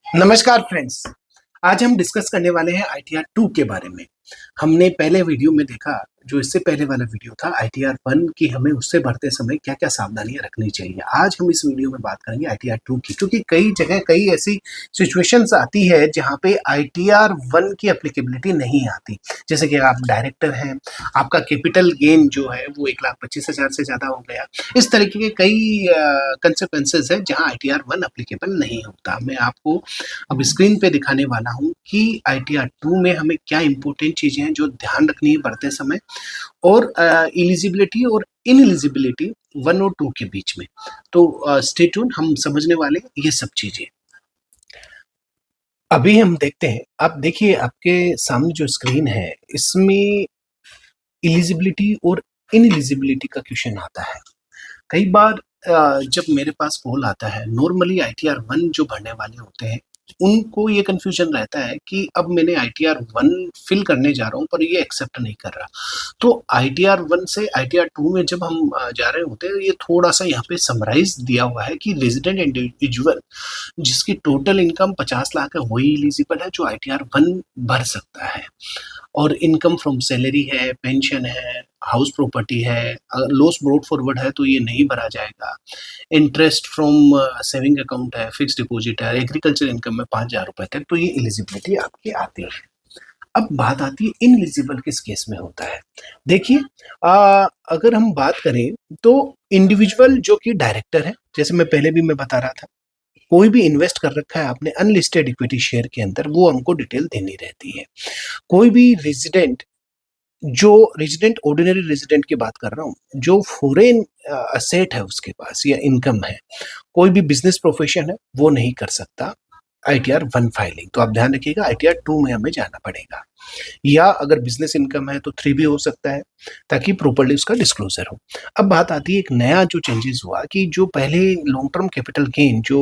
नमस्कार फ्रेंड्स। आज हम डिस्कस करने वाले हैं आईटीआर 2 के बारे में। हमने पहले वीडियो में देखा, जो इससे पहले वाला वीडियो था आईटीआर 1 की, हमें उससे भरते समय क्या-क्या सावधानियां रखनी चाहिए। आज हम इस वीडियो में बात करेंगे आईटीआर 2 की, क्योंकि कई जगह कई ऐसी सिचुएशंस आती है जहां पे आईटीआर 1 की एप्लीकेबिलिटी नहीं आती। जैसे कि आप डायरेक्टर हैं, आपका कैपिटल गेन जो है वो 1,25,000 से ज्यादा हो गया। इस तरीके के कई कंसिक्वेंसेस है जहां आईटीआर 1 एप्लीकेबल नहीं होता। मैं आपको अब स्क्रीन पे दिखाने वाला हूँ कि आईटीआर 2 में हमें क्या इंपॉर्टेंट चीजें हैं जो ध्यान रखनी है बढ़ते समय, और एलिजिबिलिटी और इनएलिजिबिलिटी 1 और 2 के बीच में। तो स्टे ट्यून, हम समझने वाले हैं ये सब चीजें। अभी हम देखते हैं, आप देखिए आपके सामने जो स्क्रीन है इसमें एलिजिबिलिटी और इनएलिजिबिलिटी का क्वेश्चन आता है। कई बार जब मेरे पास कॉल आता है, नॉर्मली आईटीआर 1 जो भरने वाले होते हैं उनको ये कंफ्यूजन रहता है कि अब मैंने आईटीआर 1 फिल करने जा रहा हूँ पर ये एक्सेप्ट नहीं कर रहा। तो आईटीआर 1 से आईटीआर 2 में जब हम जा रहे होते हैं, ये थोड़ा सा यहाँ पे समराइज दिया हुआ है कि रेजिडेंट इंडिविजुअल जिसकी टोटल इनकम 50 लाख है वही एलिजिबल है जो आईटीआर 1 भर सकता है। और इनकम फ्रॉम सैलरी है, पेंशन है, हाउस प्रॉपर्टी है, अगर लॉस ब्रॉट फॉरवर्ड है तो ये नहीं भरा जाएगा। इंटरेस्ट फ्रॉम सेविंग अकाउंट है, फिक्स डिपॉजिट है, एग्रीकल्चर इनकम में 5,000 रुपए तक, तो ये एलिजिबिलिटी आपकी आती है। अब बात आती है इनएलिजिबल किस केस में होता है। देखिए, अगर हम बात करें तो इंडिविजुअल जो कि डायरेक्टर है, जैसे मैं पहले भी मैं बता रहा था, कोई भी इन्वेस्ट कर रखा है आपने अनलिस्टेड इक्विटी शेयर के अंदर, वो हमको डिटेल देनी रहती है। कोई भी रेजिडेंट, जो रेजिडेंट ऑर्डिनरी रेजिडेंट की बात कर रहा हूँ, जो फॉरेन असेट है उसके पास या इनकम है, कोई भी बिजनेस प्रोफेशन है, वो नहीं कर सकता आईटीआर 1 फाइलिंग। तो आप ध्यान रखिएगा, आईटीआर 2 में हमें जाना पड़ेगा। या अगर बिजनेस इनकम है तो 3 भी हो सकता है, ताकि प्रॉपर्ली उसका डिस्क्लोजर हो। अब बात आती है एक नया जो चेंजेस हुआ कि जो पहले लॉन्ग टर्म कैपिटल गेन जो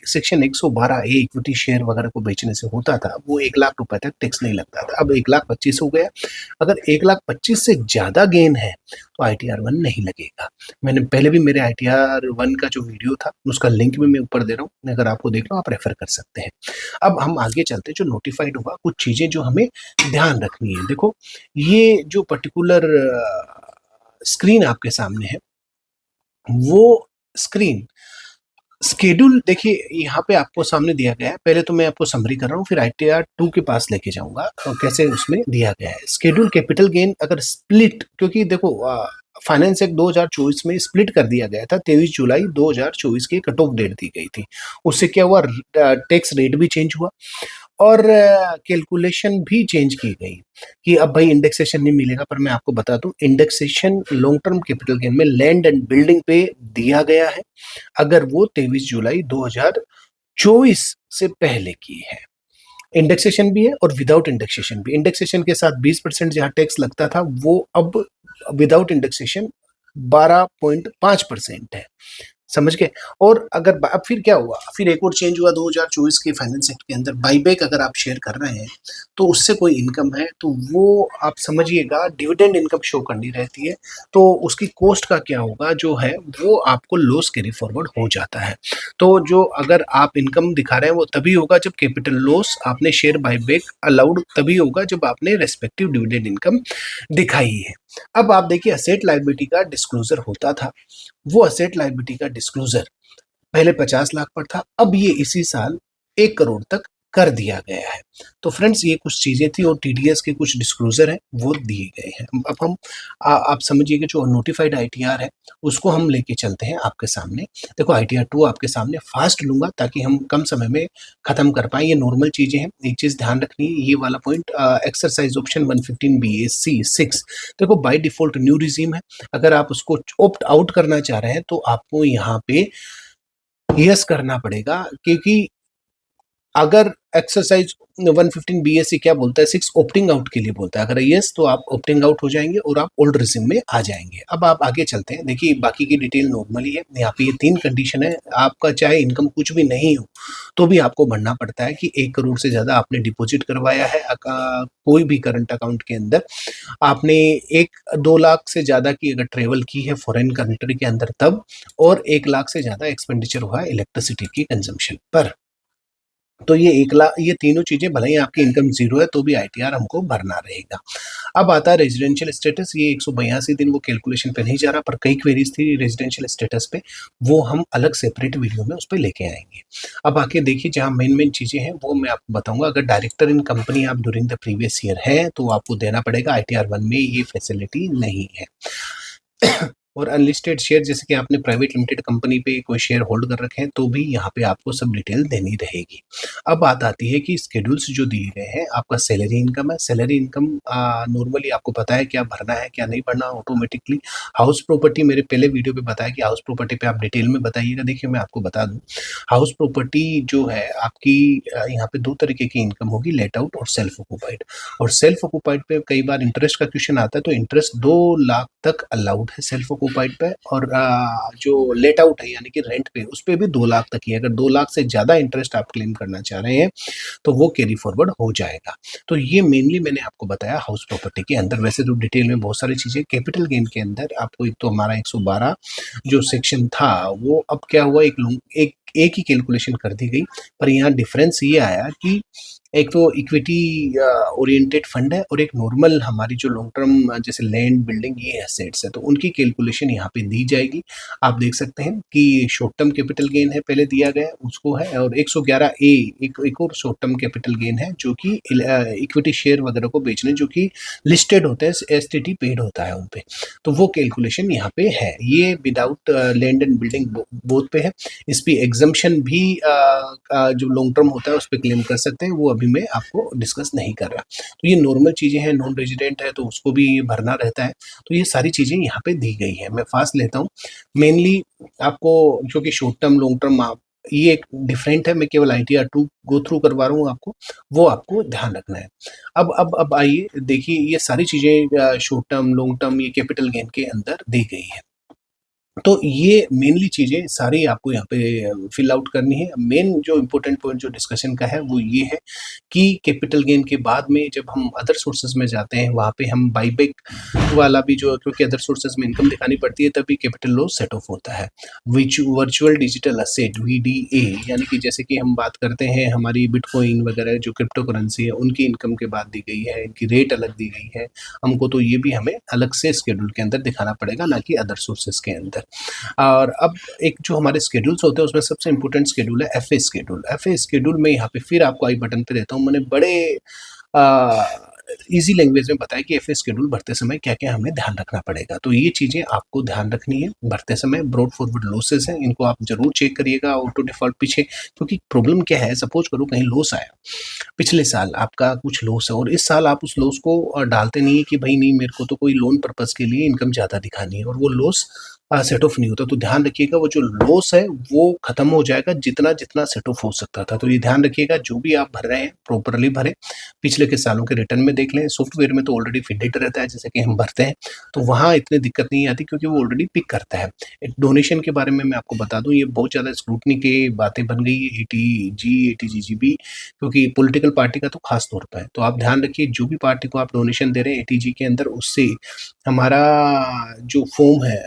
सेक्शन 112 ए इक्विटी शेयर वगैरह को बेचने से होता था, वो 1 लाख रुपए तक टैक्स नहीं लगता था। अब 1,25,000 हो गया। अगर 1,25,000 से ज्यादा गेन है तो आईटीआर 1 नहीं लगेगा। मैंने पहले भी मेरे आईटीआर 1 का जो वीडियो था उसका लिंक भी मैं ऊपर दे रहा हूँ, अगर आपको देखना आप रेफर कर सकते हैं। अब हम आगे चलते हैं, जो नोटिफाइड हुआ, कुछ चीजें जो हमें ध्यान रखनी है। देखो, ये जो पर्टिकुलर स्क्रीन आपके सामने है, वो स्क्रीन स्केड्यूल देखिए यहाँ पे आपको सामने दिया गया है। पहले तो मैं आपको समरी कर रहा हूँ, फिर आईटीआर 2 के पास लेके जाऊंगा और कैसे उसमें दिया गया है। स्केड्यूल कैपिटल गेन अगर स्प्लिट, क्योंकि देखो फाइनेंस एक्ट 2024 में स्प्लिट कर दिया गया था, 23 जुलाई 2024 की कट ऑफ डेट दी गई थी। उससे क्या हुआ, टैक्स रेट भी चेंज हुआ और कैलकुलेशन भी चेंज की गई कि अब भाई इंडेक्सेशन नहीं मिलेगा। पर मैं आपको बता दूं, indexation long term capital gain में लैंड एंड बिल्डिंग पे दिया गया है, अगर वो 23 जुलाई 2024 से पहले की है। इंडेक्सेशन भी है और विदाउट इंडेक्सेशन भी। इंडेक्सेशन के साथ 20% जहां टैक्स लगता था, वो अब विदाउट इंडेक्सेशन 12.5% है। समझ गए। और अगर अब फिर क्या हुआ, फिर एक और चेंज हुआ 2024 के फाइनेंस एक्ट के अंदर। बाईबैक अगर आप शेयर कर रहे हैं तो उससे कोई इनकम है तो वो आप समझिएगा डिविडेंड इनकम शो करनी रहती है, तो उसकी कॉस्ट का क्या होगा जो है वो आपको लॉस कैरी फॉरवर्ड हो जाता है। तो जो अगर आप इनकम दिखा रहे हैं वो तभी होगा जब कैपिटल लॉस आपने शेयर बाईबैक अलाउड तभी होगा जब आपने रेस्पेक्टिव डिविडेंड इनकम दिखाई है। अब आप देखिए, असेट लायबिलिटी का डिस्क्लोजर होता था, वो असेट लायबिलिटी का डिस्क्लोजर पहले 50 लाख पर था, अब ये इसी साल 1 करोड़ तक कर दिया गया है। तो फ्रेंड्स, ये कुछ चीजें थी और टीडीएस के कुछ डिस्क्लोजर हैं वो दिए गए हैं। अब हम आप समझिए कि जो नोटिफाइड आईटीआर है उसको हम लेके चलते हैं आपके सामने। देखो, आईटीआर 2 आपके सामने फास्ट लूंगा ताकि हम कम समय में खत्म कर पाए। ये नॉर्मल चीजें हैं। एक चीज ध्यान रखनी है, ये वाला पॉइंट, एक्सरसाइज ऑप्शन 115 BAC 6, देखो बाय डिफॉल्ट न्यू रिजीम है। अगर आप उसको ऑप्ट आउट करना चाह रहे हैं तो आपको यहाँ पे यस करना पड़ेगा, क्योंकि अगर एक्सरसाइज 115 BAC क्या बोलता है, 6 ऑप्टिंग आउट के लिए बोलता है। अगर यस तो आप ऑप्टिंग आउट हो जाएंगे और आप ओल्ड रिजिम में आ जाएंगे। अब आप आगे चलते हैं। देखिए, बाकी की डिटेल नॉर्मली है। यहाँ पे ये 3 कंडीशन है। आपका चाहे इनकम कुछ भी नहीं हो तो भी आपको भरना पड़ता है कि 1 करोड़ से ज्यादा आपने डिपॉजिट करवाया है कोई भी करंट अकाउंट के अंदर, आपने 1-2 लाख से ज्यादा की अगर ट्रेवल की है फॉरेन कंट्री के अंदर तब, और 1 लाख से ज्यादा एक्सपेंडिचर हुआ है इलेक्ट्रिसिटी की कंजम्पशन पर। तो ये तीनों चीज़ें, भले ही आपकी इनकम ज़ीरो है तो भी आईटीआर हमको भरना रहेगा। अब आता है रेज़िडेंशियल स्टेटस, ये 182 दिन वो कैलकुलेशन पे नहीं जा रहा, पर कई क्वेरीज़ थी रेज़िडेंशियल स्टेटस पे, वो हम अलग सेपरेट वीडियो में उस पे लेके आएँगे। अब आके देखिए, जहाँ मेन-मेन चीज़ें हैं वो मैं आपको बताऊँगा। अगर डायरेक्टर इन कंपनी आप ड्यूरिंग द प्रीवियस ईयर हैं, तो आपको देना पड़ेगा, आईटीआर 1 में ये फैसिलिटी नहीं है। और अनलिस्टेड शेयर, जैसे कि आपने प्राइवेट लिमिटेड कंपनी पे कोई शेयर होल्ड कर रखे हैं, तो भी यहाँ पे आपको सब डिटेल देनी रहेगी। अब बात आती है कि शेड्यूल्स जो दिए गए हैं, आपका सैलरी इनकम है। सैलरी इनकम नॉर्मली आपको पता है क्या भरना है, क्या नहीं भरना ऑटोमेटिकली। हाउस प्रॉपर्टी, मेरे पहले वीडियो पे बताया कि हाउस प्रॉपर्टी पे आप डिटेल में बताइएगा। देखिए, मैं आपको बता दूँ, हाउस प्रॉपर्टी जो है आपकी, यहाँ पे 2 तरीके की इनकम होगी, लेट आउट और सेल्फ ऑक्यूपाइड। और सेल्फ ऑक्यूपाइड पे कई बार इंटरेस्ट का क्वेश्चन आता है, तो इंटरेस्ट 2 लाख तक अलाउड है सेल्फ ऑक्यूपाइड पे। और जो लेट आउट है यानी कि रेंट पे, उस पे भी 2 लाख तक ही है। अगर 2 लाख से ज़्यादा इंटरेस्ट आप क्लेम करना चाह रहे हैं, तो वो कैरी फॉरवर्ड हो जाएगा। तो ये मेनली मैंने आपको बताया हाउस प्रॉपर्टी के अंदर। वैसे तो डिटेल में बहुत सारी चीज़ें, कैपिटल गेन के अंदर आपको एक तो हमारा 112 जो सेक्शन था, वो अब क्या हुआ, एक ही कैलकुलेशन कर दी गई। पर यहाँ डिफरेंस ये आया कि एक तो इक्विटी ओरिएंटेड फंड है, और एक नॉर्मल हमारी जो लॉन्ग टर्म, जैसे लैंड, बिल्डिंग, ये एसेट्स है, तो उनकी कैलकुलेशन यहाँ पे दी जाएगी। आप देख सकते हैं कि शॉर्ट टर्म कैपिटल गेन है, पहले दिया गया उसको है, और 111 ए एक और शॉर्ट टर्म कैपिटल गेन है, जो कि इक्विटी शेयर वगैरह को बेचने, जो कि लिस्टेड होते हैं, एसटीटी पेड होता है उन पे। तो वो कैलकुलेशन यहाँ पे है। ये without land and building both पे है। इस पे एग्जम्पशन भी जो लॉन्ग टर्म होता है उस पर क्लेम कर सकते हैं, वो अभी मैं आपको डिस्कस नहीं कर रहा। तो ये नॉर्मल चीज़ें हैं। नॉन रेजिडेंट है तो उसको भी भरना रहता है। तो ये सारी चीज़ें यहाँ पे दी गई है। मैं फास्ट लेता हूँ। मेनली आपको, जो कि शॉर्ट टर्म लॉन्ग टर्म, आप ये एक डिफरेंट है, मैं केवल आईटीआर 2 गो थ्रू करवा रहा हूँ आपको, वो आपको ध्यान रखना है। अब आइए देखिए, ये सारी चीज़ें शॉर्ट टर्म लॉन्ग टर्म ये कैपिटल गेन के अंदर दी गई है। तो ये मेनली चीज़ें सारी आपको यहाँ पे फिल आउट करनी है। मेन जो इम्पोर्टेंट पॉइंट जो डिस्कशन का है वो ये है कि कैपिटल गेन के बाद में जब हम अदर सोर्सेज़ में जाते हैं, वहाँ पे हम बायबैक वाला भी, जो क्योंकि अदर सोर्सेज़ में इनकम दिखानी पड़ती है, तभी कैपिटल लॉस सेट ऑफ होता है। वर्चुअल डिजिटल एसेट वीडीए, यानी कि जैसे कि हम बात करते हैं हमारी बिटकॉइन वगैरह जो क्रिप्टो करेंसी है, उनकी इनकम के बाद दी गई है, इनकी रेट अलग दी गई है हमको, तो ये भी हमें अलग से शेड्यूल के अंदर दिखाना पड़ेगा, ना कि अदर सोर्सेज़ के अंदर। और अब एक जो हमारे शेड्यूल्स होते हैं, उसमें सबसे इंपॉर्टेंट शेड्यूल है एफए शेड्यूल। एफए शेड्यूल में यहाँ पे फिर आपको आई बटन पे देता हूँ। मैंने बड़े इजी लैंग्वेज में बताया कि एफए शेड्यूल भरते समय क्या क्या हमें ध्यान रखना पड़ेगा। तो ये चीज़ें आपको ध्यान रखनी है भरते समय। ब्रॉड फॉरवर्ड लॉसेस हैं, इनको आप जरूर चेक करिएगा ऑटो डिफॉल्ट पीछे। क्योंकि प्रॉब्लम क्या है, सपोज करो कहीं लॉस आया, पिछले साल आपका कुछ लॉस है, और इस साल आप उस लॉस को डालते नहीं है कि भाई नहीं, मेरे को तो कोई लोन पर्पस के लिए इनकम ज़्यादा दिखानी है, और वो लॉस सेट ऑफ नहीं होता। तो ध्यान रखिएगा, वो जो लॉस है वो खत्म हो जाएगा जितना जितना सेट ऑफ हो सकता था। तो ये ध्यान रखिएगा, जो भी आप भर रहे हैं प्रॉपरली भरें। पिछले के सालों के रिटर्न में देख लें। सॉफ्टवेयर में तो ऑलरेडी फिडेड रहता है, जैसे कि हम भरते हैं, तो वहाँ इतनी दिक्कत नहीं आती, क्योंकि वो ऑलरेडी पिक करता है। डोनेशन के बारे में मैं आपको बता दूं, ये बहुत ज़्यादा स्क्रूटनी की बातें बन गई है, एटीजीबी, क्योंकि पॉलिटिकल पार्टी का तो खास तौर पर है। तो आप ध्यान रखिए, जो भी पार्टी को आप डोनेशन दे रहे हैं एटीजी के अंदर, उससे हमारा जो फॉर्म है,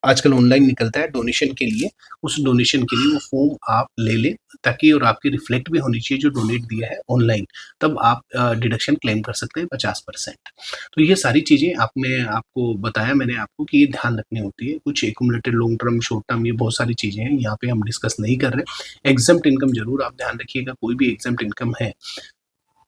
आजकल ऑनलाइन निकलता है डोनेशन के लिए, उस डोनेशन के लिए वो फॉर्म आप ले लें, ताकि और आपकी रिफ्लेक्ट भी होनी चाहिए जो डोनेट दिया है ऑनलाइन, तब आप डिडक्शन क्लेम कर सकते हैं 50%। तो ये सारी चीज़ें मैं आपको बताया मैंने आपको कि ये ध्यान रखनी होती है। कुछ accumulated long term, short term, ये बहुत सारी चीज़ें हैं, यहाँ पे हम डिस्कस नहीं कर रहे। एग्जम्प्ट इनकम जरूर आप ध्यान रखिएगा। कोई भी एग्जम्प्ट इनकम है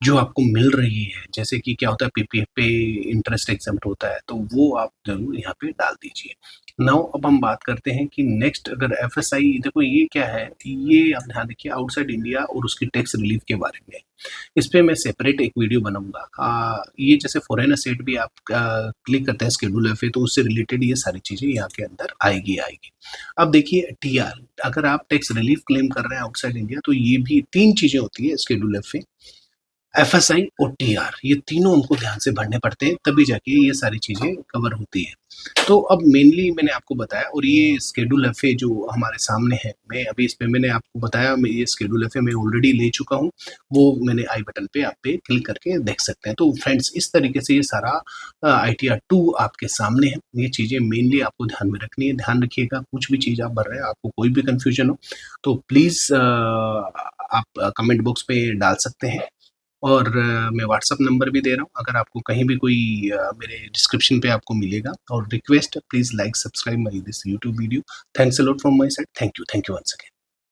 जो आपको मिल रही है, जैसे कि क्या होता है पीपीएफ पे इंटरेस्ट एग्जम्प्ट होता है, तो वो आप जरूर यहाँ पे डाल दीजिए। नाउ अब हम बात करते हैं कि नेक्स्ट, अगर एफएसआई, देखो ये क्या है, ये आप ध्यान रखिए, आउटसाइड इंडिया और उसकी टैक्स रिलीफ के बारे में। इस पे मैं सेपरेट एक वीडियो बनाऊंगा। ये जैसे फॉरेन असेट भी आप क्लिक करते हैं शेड्यूल एफ, तो उससे रिलेटेड ये सारी चीजें यहाँ के अंदर आएगी। अब देखिए टीआर, अगर आप टैक्स रिलीफ क्लेम कर रहे हैं आउटसाइड इंडिया, तो ये भी 3 चीजें होती है शेड्यूल एफ, एफएसआई और टीआर, ये तीनों हमको ध्यान से भरने पड़ते हैं, तभी जाके ये सारी चीजें कवर होती है। तो अब मेनली मैंने आपको बताया, और ये शेड्यूल एफ जो हमारे सामने है, मैं अभी इस पे मैंने आपको बताया, मैं ये शेड्यूल एफ मैं ऑलरेडी ले चुका हूँ, वो मैंने आई बटन पे आप पे क्लिक करके देख सकते हैं। तो फ्रेंड्स, इस तरीके से ये सारा आईटीआर 2 आपके सामने है। ये चीजें मेनली आपको ध्यान में रखनी है। ध्यान रखिएगा, कुछ भी चीज आप भर रहे हैं, आपको कोई भी कंफ्यूजन हो तो प्लीज आप कमेंट बॉक्स पे डाल सकते हैं। और मैं व्हाट्सएप नंबर भी दे रहा हूँ, अगर आपको कहीं भी कोई मेरे डिस्क्रिप्शन पे आपको मिलेगा। और request, please like subscribe my this YouTube video. Thanks a lot from my side. Thank you once again.